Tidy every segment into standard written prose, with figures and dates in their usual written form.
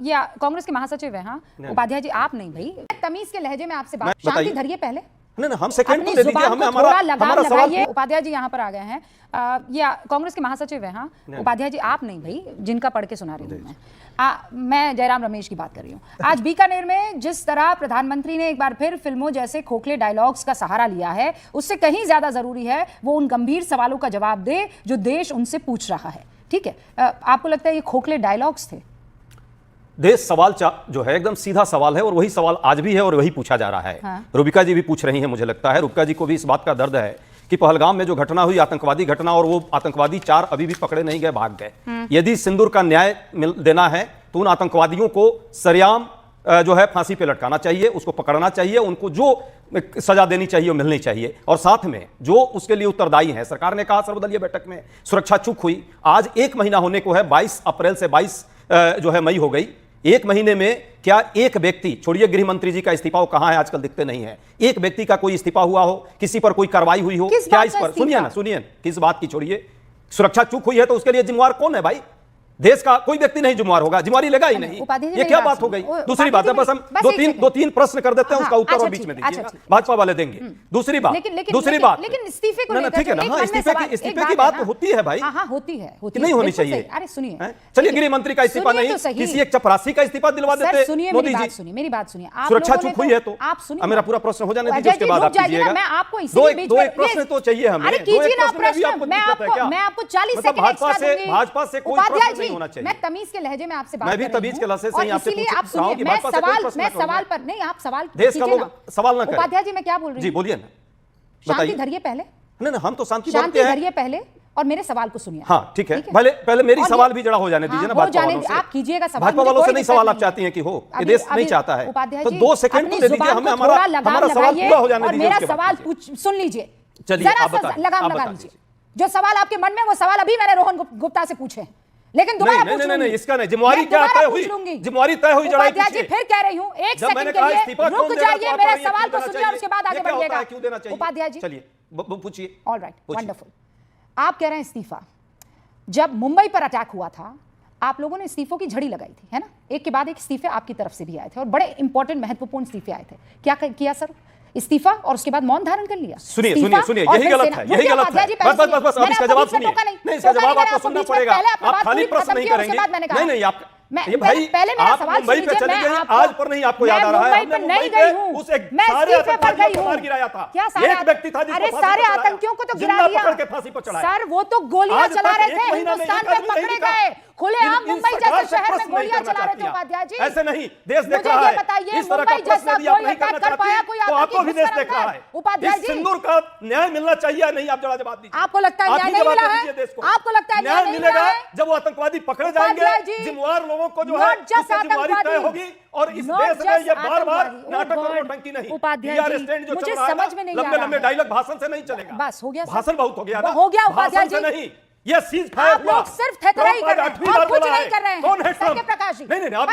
ये कांग्रेस के महासचिव हैं। हाँ उपाध्याय जी, आप नहीं भाई, तमीज के लहजे में आपसे बात, शांति धरिए पहले। नहीं हम सेकंड तो दे दीजिए, हमें हमारा सवाल। उपाध्याय जी यहाँ पर आ गए हैं, ये कांग्रेस के महासचिव हैं। हाँ उपाध्याय जी, आप नहीं भाई, जिनका पढ़ के सुना रही हूँ मैं जयराम रमेश की बात कर रही हूँ। आज बीकानेर में जिस तरह प्रधानमंत्री ने एक बार फिर फिल्मों जैसे खोखले डायलॉग्स का सहारा लिया है, उससे कहीं ज्यादा जरूरी है वो उन गंभीर सवालों का जवाब दे जो देश उनसे पूछ रहा है। ठीक है, आपको लगता है ये खोखले डायलॉग्स थे? देश सवाल जो है एकदम सीधा सवाल है और वही सवाल आज भी है और वही पूछा जा रहा है। हाँ। रूबिका जी भी पूछ रही हैं, मुझे लगता है रूबिका जी को भी इस बात का दर्द है कि पहलगाम में जो घटना हुई, आतंकवादी घटना, और वो आतंकवादी 4 अभी भी पकड़े नहीं गए, भाग गए। यदि सिंदूर का न्याय देना है तो उन आतंकवादियों को सरेआम जो है फांसी पे लटकाना चाहिए, उसको पकड़ना चाहिए, उनको जो सजा देनी चाहिए वो मिलनी चाहिए, और साथ में जो उसके लिए उत्तरदायी है। सरकार ने कहा सर्वदलीय बैठक में सुरक्षा चूक हुई, आज 1 महीना होने को है, 22 अप्रैल से 22 जो है मई हो गई। 1 महीने में क्या एक व्यक्ति, छोड़िए गृह मंत्री जी का इस्तीफा, वो कहां है आजकल, दिखते नहीं है, एक व्यक्ति का कोई इस्तीफा हुआ हो, किसी पर कोई कार्रवाई हुई हो क्या? इस पर सुनिए किस बात की, छोड़िए सुरक्षा चूक हुई है तो उसके लिए जिम्मेवार कौन है भाई? देश का कोई व्यक्ति नहीं जिम्मेवार होगा, जिम्मेवारी लेगा ही नहीं। ये क्या बात हो गई? दूसरी बात है, बस हम दो तीन प्रश्न कर देते हैं, उसका उत्तर और बीच में दीजिए, भाजपा वाले देंगे। दूसरी बात लेकिन इस्तीफे को लेकर, ठीक है ना, इस्तीफे की बात होती है भाई, होती है, नहीं होनी चाहिए। अरे सुनिए, चलिए गृह मंत्री का इस्तीफा नहीं, किसी एक चपरासी का इस्तीफा दिलवा देते मोदी जी। मेरी बात सुनिए, सुरक्षा चूक हुई है तो आप सुनिए, मेरा पूरा प्रश्न हो जाने दीजिए, उसके बाद आप कीजिएगा। मैं आपको दो एक प्रश्न तो चाहिए हमें। अरे कीजिए ना प्रश्न, मैं आपको 40 सेकंड एक्स्ट्रा दूंगी। भाजपा से कोई प्रश्न नहीं होना चाहिए। मैं तमीज के लहजे में आपसे बात मैं भी तमीज के लहजे से आपसे पूछ रहा हूं कि भाजपा से कोई प्रश्न, मैं सवाल पर नहीं, आप सवाल देश का लोग सवाल ना करें। उपाध्याय जी मैं क्या बोल रही हूं? जी बोलिए ना, शांति धरिए पहले। नहीं हम तो शांति धरिए पहले और मेरे सवाल को सुनिए। हाँ ठीक है, पहले मेरी सवाल भी जड़ा हो जाने दीजिए ना। भाजपा वालों से आप कीजिएगा सवाल, भाजपा वालों से नहीं सवाल आप चाहती हैं कि हो, ये देश नहीं चाहता है, तो 2 सेकंड तो दे दीजिए हमें, हमारा सवाल पूरा हो जाने दीजिए। मेरा सवाल सुन लीजिए, चलिए आप बताइए, लगाम लगा लीजिए। जो सवाल आपके मन में, वो सवाल अभी मैंने रोहन गुप्ता से पूछे, लेकिन दोबारा नहीं इसका नहीं, जिम्मेवारी क्या तय हुई, जिम्मेवारी तय हुई जड़ाई जी। फिर कह रही हूं, 1 सेकंड के लिए रुक जाइए, मेरे सवाल को सुनिए और उसके बाद आगे बढ़िएगा। क्यों देना चाहिए उपाध्याय जी? चलिए पूछिए। Alright, wonderful. आप कह रहे हैं इस्तीफा, जब मुंबई पर अटैक हुआ था आप लोगों ने इस्तीफों की झड़ी लगाई थी, है ना? एक के बाद एक इस्तीफे आपकी तरफ से भी आए थे और बड़े इंपॉर्टेंट महत्वपूर्ण इस्तीफे आए थे। क्या किया सर? इस्तीफा और उसके बाद मौन धारण कर लिया। सुनिए यही गलत है, यही गलत है। बस अब इसका जवाब सुनिए। नहीं, इसका जवाब आपको सुनना पड़ेगा, आप खाली प्रश्न नहीं करेंगे। नहीं आप पहले मेरा सवाल मुंबई पे चले गए, आज पर नहीं आपको याद आ रहा है? नहीं गई हूं, उस एक सारे आतंकवादियों को मार गिराया था, एक व्यक्ति था अरे सारे आतंकियों को तो गिरा दिया, पकड़ के फांसी पर चढ़ाया सर। वो तो गोलियां चला रहे थे, हिंदुस्तान में पकड़े गए, खुलेआम मुंबई जैसे शहर में गोलियां चला रहे थे। उपाध्याय जी ऐसे नहीं, देश देख रहा है। बताइए, इस तरह का प्रश्न यदि आप नहीं करना चाहती तो आपको भी देश देख रहा है। उपाध्याय जी, सिंदूर का न्याय मिलना चाहिए नहीं? आप जवाब दीजिए। आपको लगता है न्याय नहीं मिला है? आपको लगता है न्याय मिलेगा जब वो आतंकवादी पकड़े जाएंगे, जिम्मेवार लोगों को जो है जिम्मेवारी तय होगी। और इस देश में ये बार-बार नाटक और नौटंकी नहीं, उपाध्याय जी मुझे समझ में नहीं आ रहा है। लंबे डायलॉग भाषण से नहीं चलेगा। बस हो गया, भाषण बहुत हो गया ना, हो गया उपाध्याय जी। नहीं, ये सीज फायर हुआ, सिर्फ थेथराई कर रहे हैं और कुछ नहीं कर रहे हैं। कौन है प्रकाश जी? नहीं आप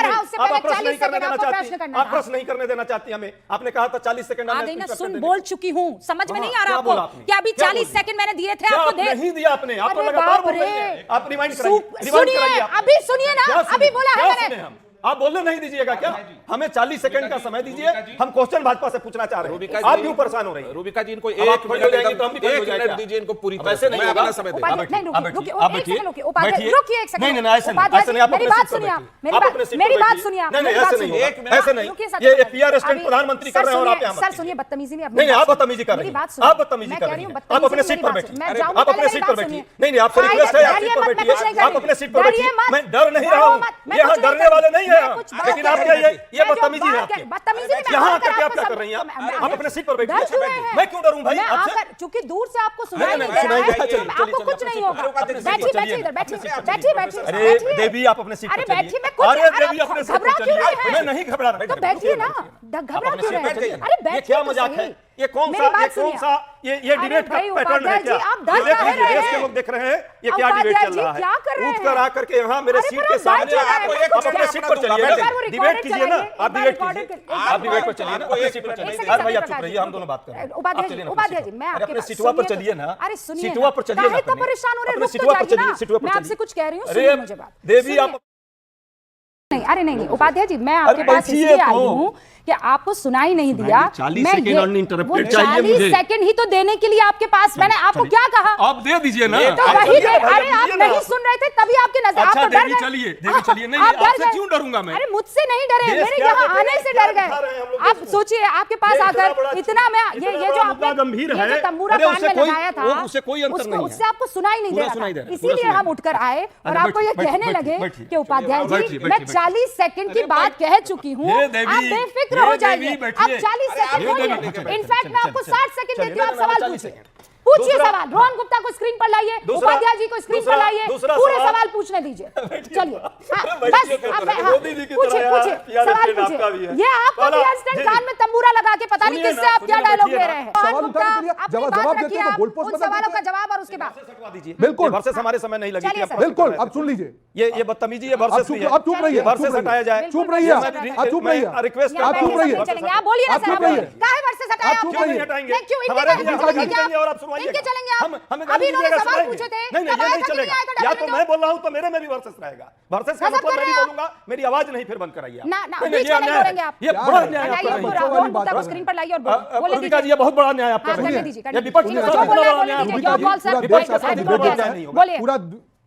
प्रश्न नहीं करने देना चाहती, आप प्रश्न नहीं करने देना चाहती हमें। आपने कहा था 40 सेकंड आ गई ना, सुन बोल चुकी हूं, समझ में नहीं आ रहा आपको क्या? अभी 40 सेकंड मैंने दिए थे आपको, नहीं दिया आपने, आप लगातार बोल रही हैं। आप रिमाइंड कराइए, सुनिए, अभी सुनिए ना, अभी बोला है मैंने। आप बोलने नहीं दीजिएगा क्या? हमें 40 सेकंड का समय दीजिए, हम क्वेश्चन भाजपा से पूछना चाह रहे हैं। आप क्यों परेशान हो रही हैं? रूबिका जी इनको 1 मिनट दीजिए, इनको पूरी तरह से नहीं अपना समय दें। रुकिए एक सेकंड, नहीं ऐसे नहीं, मेरी बात सुनिए, मेरी बात सुनिए। नहीं ऐसे नहीं, ये पीआर स्टैंड प्रधानमंत्री कर रहे हैं और आप सर सुनिए, बदतमीजी नहीं, आप बदतमीजी कर रही हैं, आप बदतमीजी कर रही हैं। आप अपने सीट पर बैठिए, आप अपने सीट पर बैठिए। नहीं आपसे रिक्वेस्ट है, आप सीट पर बैठिए, आप अपने सीट पर बैठिए। मैं डर नहीं रहा हूं, यहां डरने वाले नहीं है, लेकिन आप ये बदतमीजी है आपकी। यहाँ आकर के आप क्या कर रही हैं? आप अपने सीट पर बैठिए। मैं क्यों डरूं भाई आपसे? क्योंकि दूर से आपको सुनाई नहीं दे रहा है, आपको कुछ नहीं होगा। बैठिए इधर, बैठिए। अरे देवी आप अपने सीट पर चलिए। अरे देवी अपने सीट पर चलिए। मैं नहीं घबरा रहा, तो बैठिए ना, घबरा क्यों रहे हैं? अरे बैठिए, क्या मजाक है? ये कौन सा ये डिबेट का पैटर्न है क्या? देश के लोग देख रहे हैं ये क्या डिबेट चल रहा है। उठ कर आकर के यहाँ मेरे सीट के सामने आप अपने सीट पर चलिए, डिबेट कीजिए ना, आप डिबेट कीजिए, आप डिबेट पर चलिए ना, अपने सीट पर चलिए। अरे भाई आप चुप रहिए, हम दोनों बात कर रहे हैं। उपाध्याय जी मैं अपने सीटवा पर चलिए ना, अरे सुनिए, सीटवा पर चलिए ना, परेशान हो रहे हैं, सीटवा पर चलिए, सीटवा पर मैं आपसे कुछ कह रही हूँ, अरे मुझे बात। देवी आप नहीं, अरे नहीं, उपाध्याय जी, मैं आपके पास इसलिए आई हूँ कि आपको सुनाई नहीं दिया। 40 सेकंड अनइंटरप्टेड चाहिए 40 मुझे। सेकंड ही तो देने के लिए आपके पास, मैंने आपको क्या कहा? आप दे दीजिए ना। तो वही दे, अरे आप नहीं सुन रहे थे तभी आपके नजर, आप तो डर गए। चलिए नहीं, आप डर आपसे गए। क्यों डरूंगा मैं? अरे मुझसे नहीं डरे, मेरे यहाँ आने से डर गए। आप सोचिए, आपके पास आकर इतना मैं ये जो आपने गंभीर ये है, जो तंबूरा अरे कान उससे में कोई- लगाया था, वो उससे कोई अंतर नहीं है। उससे आपको सुनाई नहीं दे पूरा रहा सुनाई दे था, रहा है, इसीलिए पूरा हम उठकर आए और अरे आपको ये बैठिए, कहने लगे बैठिए, कि उपाध्याय बैठिए, जी, बैठिए, मैं बैठिए। 40 सेकंड की बात कह चुकी हूँ, हे देवी, आप बेफिक्र हे हो जाइए। देवी, अब बैठिए। 40 सेकंड हे देवी, बोलिए, बैठिए, इनफैक्ट मैं आपको 60 सेकंड देती हूँ, आप चलिए, सवाल 40 पूछिए। सेकंड। पूछिए दूसरा- सवाल, रोहन गुप्ता को स्क्रीन पर लाइए, दूसरा- उपाध्याय जी को स्क्रीन पर दूसरा- लाइए, दूसरा पूरे सवाल- सवाल पूछने दीजिए। चलिए, हाँ, बैठिए, बस बैठिए, अब बैठिए, हाँ, मोदी जी की पूछिए तरह पूछिए, यार, सवाल PRS आपका भी पूछिए। है। ये आपको पहला, भी इंस्टेंट जी। कान में तंबूरा लगा के पता नहीं सुनिए किससे ना, आप क्या सुनिए, डायलॉग बैठिए ले ना। रहे हैं। सवाल रोहन उठाने के लिए गुप्ता, अपनी जवाब बात देते रखिए तो आप, गोल पोस्ट उन बता सवालों देते। का जवाब और उसके बाद दीजिए बिल्कुल। वर्सेस हमारे समय नहीं लगी चलिए कि सर। आप बिल्कुल, अब सुन लीजिए। ये बदतमीजी है, अब वर्सेस चुप भी है। अब चुप रहिए, वर्सेस चुप हटाया जाए। चुप रहिए आप चुप रहिए, रिक्वेस्ट यहाँ आप बैठे चुप रहिए। सब नहीं चलेंगे, आप बोलिए ना आप सर, चुप आप बोलिए। रहिए। काहे वर्सेस हटाया आप चुप आपने? रहिए। हटाएंगे। नहीं, क्यों? इनके हमारे चलेंगे, यहाँ चलेंगे हटाएंगे आप? और आप सुनाइएगा। इनके चलेंगे आप? हमें अभी इन्होंने दीजिएगा, सवाल सुनाएंगे। पूछे थे, नहीं तब ये आया नहीं था कि नहीं चलेगा। आया था या डरने तो दो। मैं बोल रहा हूँ तो मेरे में भी वर्सेस रहेगा। वर्सेस का गजब मतलब कर मैं भी रहे हैं आप। बोलूंगा, मेरी आवाज नहीं फिर बंद कराइए आप। ना, नहीं, बीच ये में नहीं अन्याय है। बोलेंगे आप। ये क्या बड़ा है? अन्याय आप हटाइए कर आपको, रहे हैं। रोहन गुप्ता को स्क्रीन पर लाइए और बोले रुबिका जी, ये बहुत बड़ा अन्याय आप कर हाँ, रहे करने हैं। दीजिए, ये करने विपक्ष दीजिए। के जो साथ बोलना है बड़ा बोलने अन्याय दीजिए, आप कर your रहे call, sir. हैं। पूरा विपक्ष देश के आपका साथ डिबेट बड़ा देखता अन्याय है। नहीं होगा। बोलिए।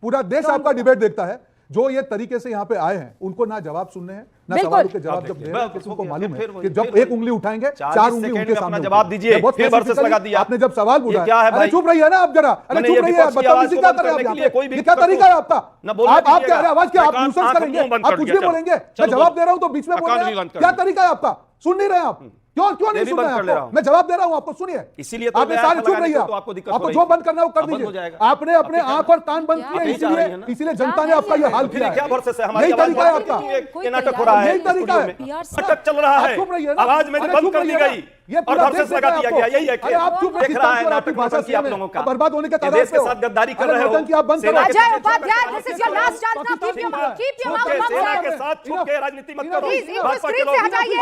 पूरा देश आपका डिबेट देखता है। जो ये तरीके से यहाँ पे आए हैं, उनको ना जवाब सुनने हैं, ना बिल्कुल। सवालों के जवाब जब दे रहे हैं, किसी को मालूम है कि जब एक उंगली उठाएंगे, 4 उंगली उनके सामने जवाब होगी। दीजिए, बहुत फिर वर्सेस specifically लगा दिया। आपने जब सवाल ये पूछा, क्या है अरे भाई? चुप रहिए ना आप जरा, अरे मैंने चुप ये रहिए, विपक्ष की आवाज बदतमीजी को क्या बंद कर रहे हैं करने आप के यहाँ लिए कोई पे? भी ये क्या तरीका है आपका? ना बोलने आप क्या दीजिएगा। अरे आवाज क्या आप मैं न्यूसेंस आंख करेंगे, मुंह बंद आप कर कुछ दिया, भी चलो। बोलेंगे, चलो मैं जवाब बोल। दे रहा हूँ तो बीच में बोल कान रहे भी बंद हैं। कर क्या दिया। तरीका है आपका? सुन नहीं रहे आप? क्यों ये नहीं भी सुन बंद रहे कर ले रहा हैं हूं। आपको? मैं जवाब दे रहा हूँ, आपको सुनिए। इसीलिए तो आपने मैं सारे आंख चुप लगाने रहिए, को तो आपको दिक्कत हो आपको रही जो है। बंद करना है वो कर अब बंद हो दीजिए। जाएगा। आपने अपने आंख और कान बंद क्या? किए, आप नहीं चाह रही है ना? इसीलिए जनता ने आपका ये हाल फिर किया ये क्या है। वर्सेस है? हमारी यही आवाज तरीका है बहुत आपका। क्यों कोई ये नाटक हो तैयार रहा है यही तरीका है। स्टूडियो में। नाटक चल रहा आप है, चुप रहिए ना। आवाज मेरी अरे बंद चुप कर दी रहिए ना। गई ये और पूरा वर्सेस देश लगा देख दिया रहा गया। है यही है आपको। अरे आप चुप देख रहा है रहिए, नाटक भाषा नौटंकी आप सुनिए। लोगों का। बर्बाद होने के ये कगार देश पे के हो। साथ गद्दारी कर अरे रहे हो। नौटंकी आप बंद सेना करो। के अजय साथ Upadhyay, this is your last chance now. Keep your mouth छुप के shut. सेना के साथ छुप के राजनीति मत करो। Please, इनको भाजपा के स्क्रीन से लोग हटाइए।